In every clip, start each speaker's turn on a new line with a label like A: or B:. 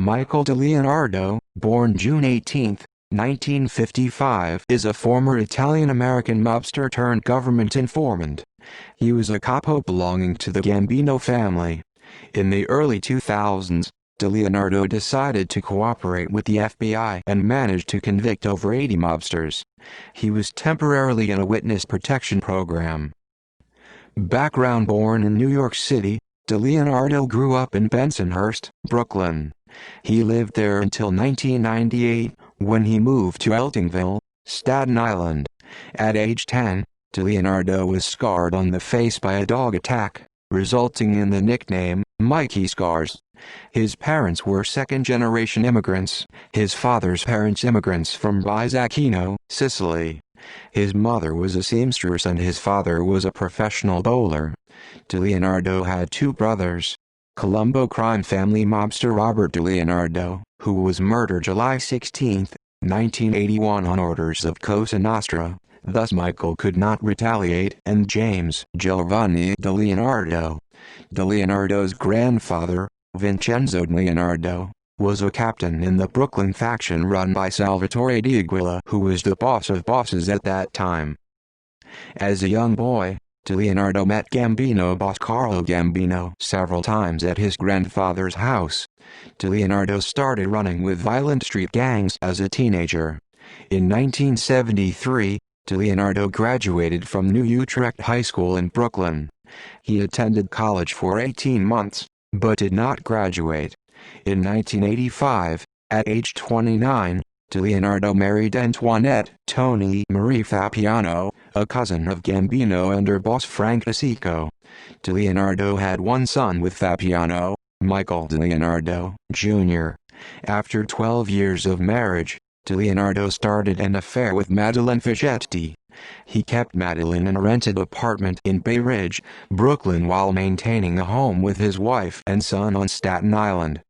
A: Michael DiLeonardo, born June 18, 1955, is a former Italian-American mobster turned government informant. He was a capo belonging to the Gambino family. In the early 2000s, DiLeonardo decided to cooperate with the FBI and managed to convict over 80 mobsters. He was temporarily in a witness protection program. Background: born in New York City, DiLeonardo grew up in Bensonhurst, Brooklyn. He lived there until 1998, when he moved to Eltingville, Staten Island. At age 10, DiLeonardo was scarred on the face by a dog attack, resulting in the nickname, Mikey Scars. His parents were second-generation immigrants, his father's parents immigrants from Bizacchino, Sicily. His mother was a seamstress and his father was a professional bowler. DiLeonardo had two brothers. Colombo crime family mobster Robert DiLeonardo, who was murdered July 16, 1981 on orders of Cosa Nostra, thus Michael could not retaliate, and James Giovanni DiLeonardo. DiLeonardo's grandfather, Vincenzo DiLeonardo, was a captain in the Brooklyn faction run by Salvatore D'Aguila, who was the boss of bosses at that time. As a young boy, DiLeonardo met Gambino boss Carlo Gambino several times at his grandfather's house. DiLeonardo started running with violent street gangs as a teenager. In 1973, DiLeonardo graduated from New Utrecht High School in Brooklyn. He attended college for 18 months, but did not graduate. In 1985, at age 29, DiLeonardo married Antoinette Toni Marie Fapiano, a cousin of Gambino under boss Frank DeSico. DiLeonardo had one son with Fapiano, Michael DiLeonardo, Jr. After 12 years of marriage, DiLeonardo started an affair with Madeline Fischetti. He kept Madeline in a rented apartment in Bay Ridge, Brooklyn while maintaining a home with his wife and son on Staten Island.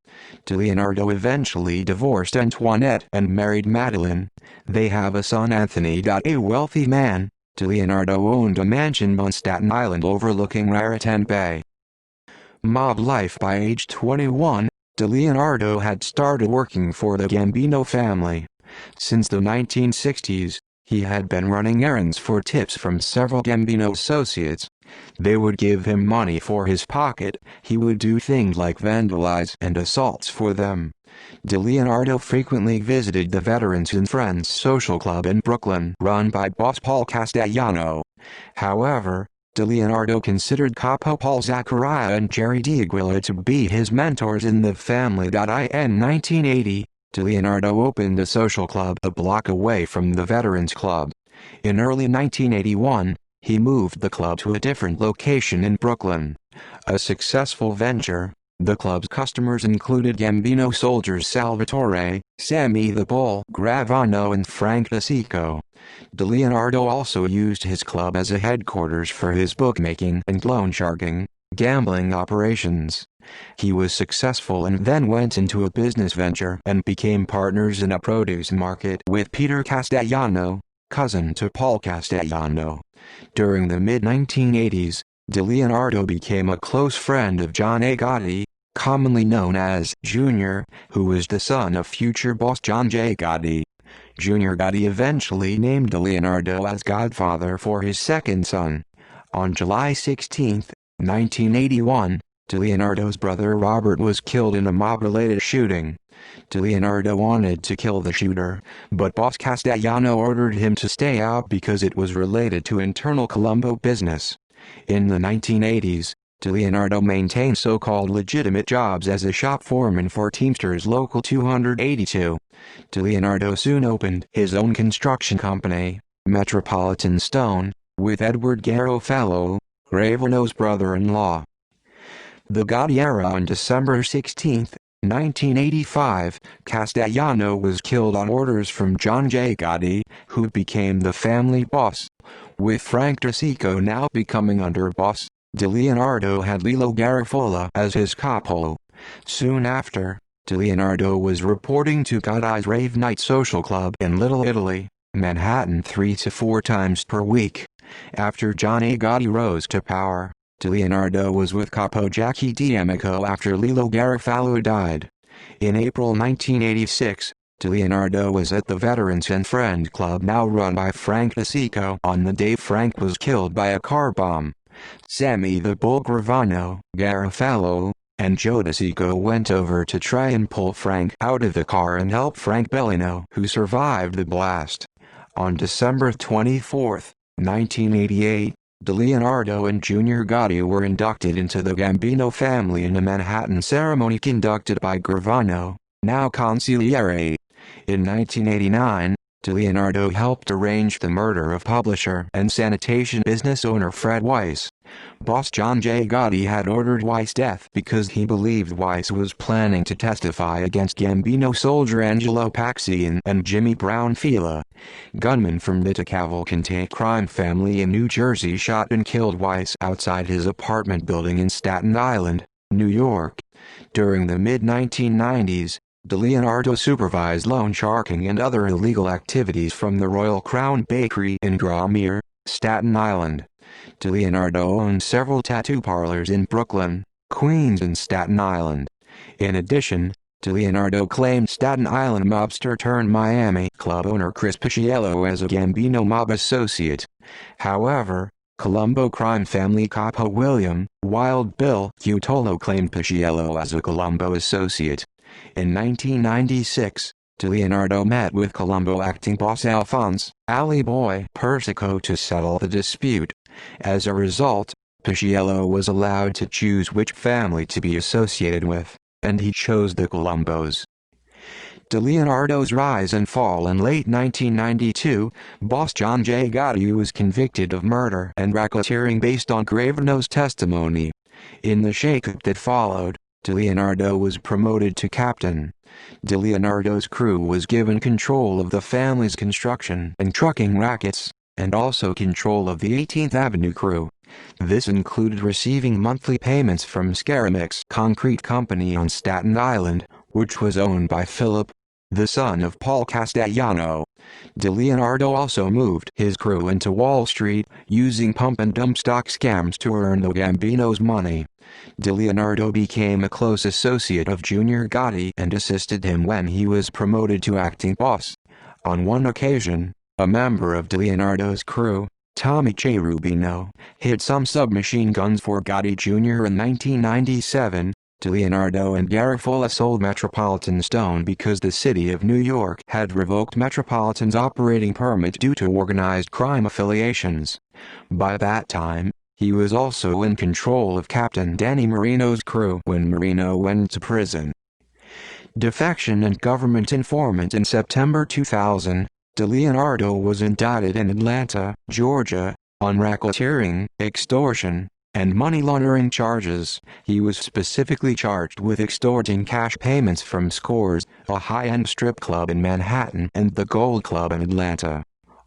A: DiLeonardo eventually divorced Antoinette and married Madeline. They have a son, Anthony. A wealthy man, DiLeonardo owned a mansion on Staten Island overlooking Raritan Bay. Mob life: by age 21, DiLeonardo had started working for the Gambino family. Since the 1960s, he had been running errands for tips from several Gambino associates. They would give him money for his pocket. He would do things like vandalize and assaults for them. DiLeonardo frequently visited the Veterans and Friends social club in Brooklyn run by boss Paul Castellano. However, DiLeonardo considered Capo Paul Zaccaria and Jerry D'Aguila to be his mentors in the family. In 1980, DiLeonardo opened a social club a block away from the Veterans Club. In early 1981, he moved the club to a different location in Brooklyn. A successful venture, the club's customers included Gambino soldiers Salvatore, Sammy the Bull Gravano and Frank DeSico. DiLeonardo also used his club as a headquarters for his bookmaking and loan sharking, gambling operations. He was successful and then went into a business venture and became partners in a produce market with Peter Castellano, cousin to Paul Castellano. During the mid-1980s, DiLeonardo became a close friend of John A. Gotti, commonly known as Jr., who was the son of future boss John J. Gotti. Jr. Gotti eventually named DiLeonardo as godfather for his second son. On July 16, 1981, DiLeonardo's brother Robert was killed in a mob-related shooting. DiLeonardo wanted to kill the shooter, but boss Castellano ordered him to stay out because it was related to internal Colombo business. In the 1980s, DiLeonardo maintained so-called legitimate jobs as a shop foreman for Teamsters Local 282. DiLeonardo soon opened his own construction company, Metropolitan Stone, with Edward Garofalo, Gravano's brother-in-law. The Gotti era: on December 16, 1985, Castellano was killed on orders from John J. Gotti, who became the family boss. With Frank DeSico now becoming underboss, DiLeonardo had Lilo Garofalo as his capo. Soon after, DiLeonardo was reporting to Gotti's Rave Night Social Club in Little Italy, Manhattan 3 to 4 times per week. After John A. Gotti rose to power, DiLeonardo was with Capo Jackie D'Amico after Lilo Garofalo died. In April 1986, DiLeonardo was at the Veterans and Friend Club now run by Frank DeSico on the day Frank was killed by a car bomb. Sammy the Bull Gravano, Garofalo, and Joe DeSico went over to try and pull Frank out of the car and help Frank Bellino, who survived the blast. On December 24, 1988, DiLeonardo and Junior Gotti were inducted into the Gambino family in a Manhattan ceremony conducted by Gravano, now consigliere. In 1989, DiLeonardo helped arrange the murder of publisher and sanitation business owner Fred Weiss. Boss John J. Gotti had ordered Weiss' death because he believed Weiss was planning to testify against Gambino soldier Angelo Paxian and Jimmy Brown Fila. Gunmen from the DeCavalcante crime family in New Jersey shot and killed Weiss outside his apartment building in Staten Island, New York. During the mid-1990s, DiLeonardo supervised loan sharking and other illegal activities from the Royal Crown Bakery in Gromere, Staten Island. DiLeonardo owned several tattoo parlors in Brooklyn, Queens and Staten Island. In addition, DiLeonardo claimed Staten Island mobster-turned-Miami club owner Chris Pisciello as a Gambino mob associate. However, Colombo crime family capo William Wild Bill Cutolo claimed Pisciello as a Colombo associate. In 1996, DiLeonardo met with Colombo acting boss Alphonse "Alley Boy" Persico to settle the dispute. As a result, Pisciello was allowed to choose which family to be associated with, and he chose the Colombos. DiLeonardo's rise and fall. In late 1992, boss John J. Gotti was convicted of murder and racketeering based on Gravano's testimony. In the shakeup that followed, DiLeonardo was promoted to captain. DiLeonardo's crew was given control of the family's construction and trucking rackets, and also control of the 18th Avenue crew. This included receiving monthly payments from Scaramix Concrete Company on Staten Island, which was owned by Philip, the son of Paul Castellano. DiLeonardo also moved his crew into Wall Street, using pump-and-dump stock scams to earn the Gambino's money. DiLeonardo became a close associate of Junior Gotti and assisted him when he was promoted to acting boss. On one occasion, a member of DiLeonardo's crew, Tommy Cherubino, hid some submachine guns for Gotti Jr. In 1997. DiLeonardo and Garofalo sold Metropolitan Stone because the city of New York had revoked Metropolitan's operating permit due to organized crime affiliations. By that time, he was also in control of Captain Danny Marino's crew when Marino went to prison. Defection and government informant. In September 2000, DiLeonardo was indicted in Atlanta, Georgia, on racketeering, extortion, and money laundering charges. He was specifically charged with extorting cash payments from Scores, a high-end strip club in Manhattan, and the Gold Club in Atlanta.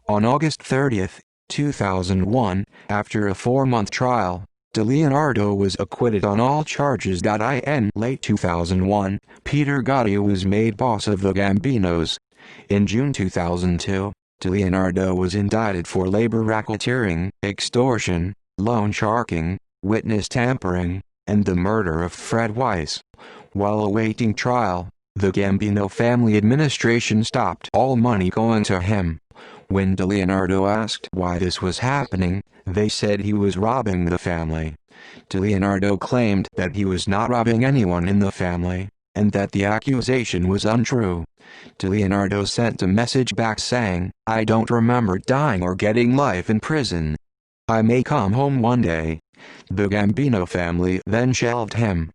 A: On August 30, 2001, after a 4-month trial, DiLeonardo was acquitted on all charges. In late 2001, Peter Gotti was made boss of the Gambinos. In June 2002, DiLeonardo was indicted for labor racketeering, extortion, loan sharking, witness tampering, and the murder of Fred Weiss. While awaiting trial, the Gambino family administration stopped all money going to him. When DiLeonardo asked why this was happening, they said he was robbing the family. DiLeonardo claimed that he was not robbing anyone in the family, and that the accusation was untrue. DiLeonardo sent a message back saying, "I don't remember dying or getting life in prison. I may come home one day." The Gambino family then shelved him.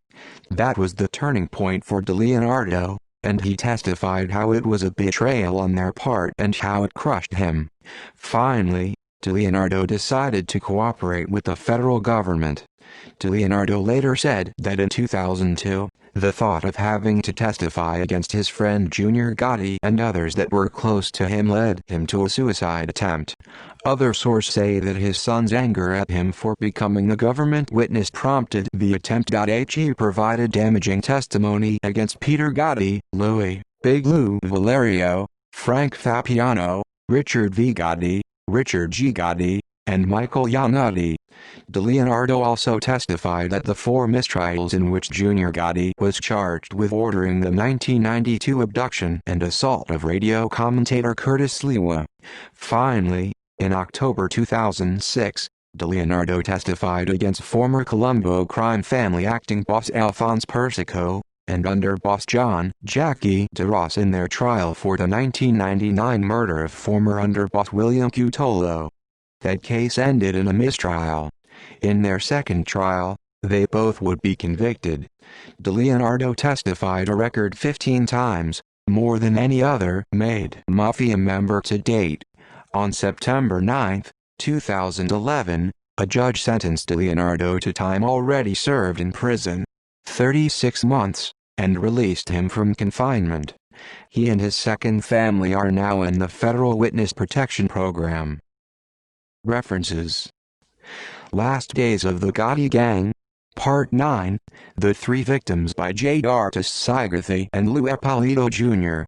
A: That was the turning point for DiLeonardo, and he testified how it was a betrayal on their part and how it crushed him. Finally, DiLeonardo decided to cooperate with the federal government. DiLeonardo later said that in 2002, the thought of having to testify against his friend Junior Gotti and others that were close to him led him to a suicide attempt. Other sources say that his son's anger at him for becoming a government witness prompted the attempt. He provided damaging testimony against Peter Gotti, Louis, Big Lou Valerio, Frank Fapiano, Richard V. Gotti, Richard G. Gotti, and Michael Yannutti. DiLeonardo also testified at the 4 mistrials in which Junior Gotti was charged with ordering the 1992 abduction and assault of radio commentator Curtis Lewa. Finally, in October 2006, DiLeonardo testified against former Colombo crime family acting boss Alphonse Persico and underboss John Jackie DeRoss in their trial for the 1999 murder of former underboss William Cutolo. That case ended in a mistrial. In their second trial, they both would be convicted. DiLeonardo testified a record 15 times, more than any other made Mafia member to date. On September 9, 2011, a judge sentenced DiLeonardo to time already served in prison, 36 months, and released him from confinement. He and his second family are now in the Federal Witness Protection Program. References: Last Days of the Gotti Gang, Part 9, The Three Victims by J. Artis Sigathy and Lou Ippolito Jr.